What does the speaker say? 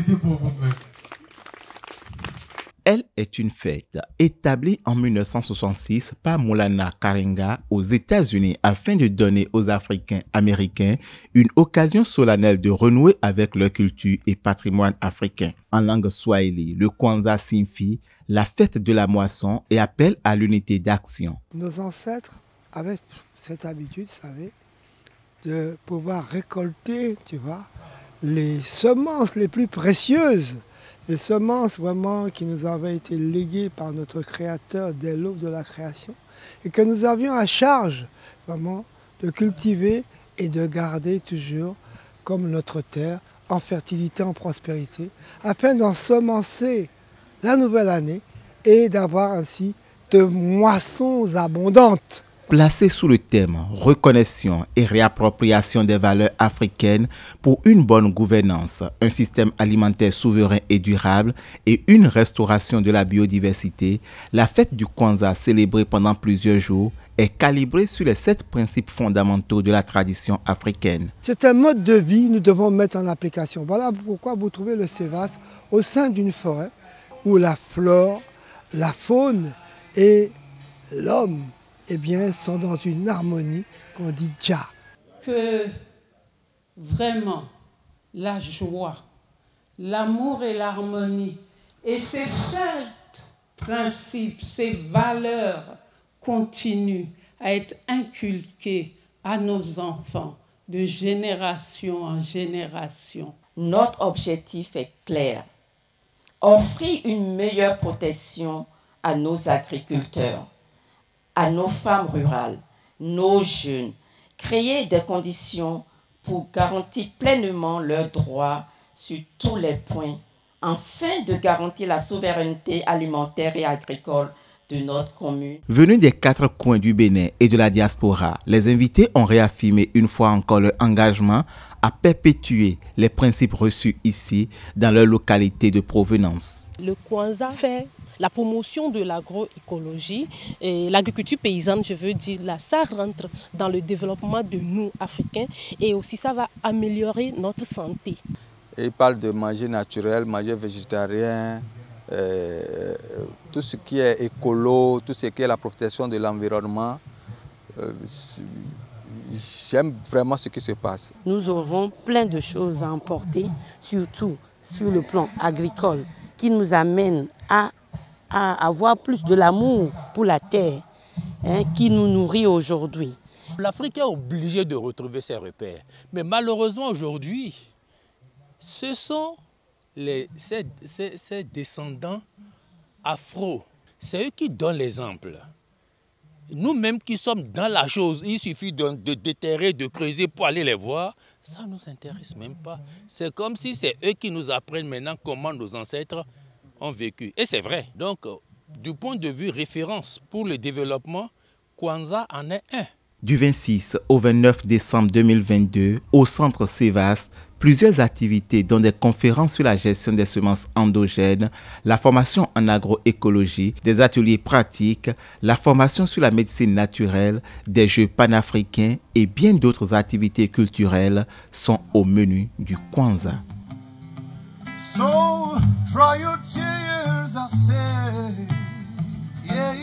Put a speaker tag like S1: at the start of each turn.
S1: applaudissez pour vous-même.
S2: Elle est une fête établie en 1966 par Maulana Karenga aux États-Unis afin de donner aux Africains américains une occasion solennelle de renouer avec leur culture et patrimoine africain. En langue swahili, le Kwanzaa signifie la fête de la moisson et appelle à l'unité d'action.
S3: Nos ancêtres avaient cette habitude, vous savez, de pouvoir récolter, tu vois, les semences les plus précieuses. Les semences vraiment qui nous avaient été léguées par notre Créateur dès l'aube de la création et que nous avions à charge vraiment de cultiver et de garder toujours comme notre terre en fertilité, en prospérité, afin d'ensemencer la nouvelle année et d'avoir ainsi de moissons abondantes.
S2: Placé sous le thème « Reconnaissance et réappropriation des valeurs africaines pour une bonne gouvernance, un système alimentaire souverain et durable et une restauration de la biodiversité », la fête du Kwanzaa, célébrée pendant plusieurs jours, est calibrée sur les 7 principes fondamentaux de la tradition africaine.
S3: C'est un mode de vie que nous devons mettre en application. Voilà pourquoi vous trouvez le Sévas au sein d'une forêt où la flore, la faune et l'homme sont dans une harmonie qu'on dit Dja.
S4: Que vraiment la joie, l'amour et l'harmonie et ces 7 principes, ces valeurs continuent à être inculquées à nos enfants de génération en génération.
S5: Notre objectif est clair. Offrir une meilleure protection à nos agriculteurs, à nos femmes rurales, nos jeunes, créer des conditions pour garantir pleinement leurs droits sur tous les points, afin de garantir la souveraineté alimentaire et agricole de notre commune.
S2: Venus des 4 coins du Bénin et de la diaspora, les invités ont réaffirmé une fois encore leur engagement à perpétuer les principes reçus ici dans leur localité de provenance.
S6: Le Kwanzaa fait la promotion de l'agroécologie et l'agriculture paysanne, je veux dire, là, ça rentre dans le développement de nous, Africains, et aussi ça va améliorer notre santé.
S7: Il parle de manger naturel, manger végétarien, tout ce qui est écolo, tout ce qui est la protection de l'environnement. J'aime vraiment ce qui se passe.
S8: Nous aurons plein de choses à emporter, surtout sur le plan agricole, qui nous amène à avoir plus de l'amour pour la terre qui nous nourrit aujourd'hui.
S9: L'Afrique est obligée de retrouver ses repères. Mais malheureusement aujourd'hui, ce sont ces descendants afro. C'est eux qui donnent l'exemple. Nous-mêmes qui sommes dans la chose, il suffit de déterrer, de creuser pour aller les voir. Ça ne nous intéresse même pas. C'est comme si c'est eux qui nous apprennent maintenant comment nos ancêtres ont vécu. Et c'est vrai. Donc, du point de vue référence pour le développement, Kwanzaa en est un.
S2: Du 26 au 29 décembre 2022, au centre Sévas, plusieurs activités dont des conférences sur la gestion des semences endogènes, la formation en agroécologie, des ateliers pratiques, la formation sur la médecine naturelle, des jeux panafricains et bien d'autres activités culturelles sont au menu du Kwanzaa.
S1: So dry your tears, I say, yeah.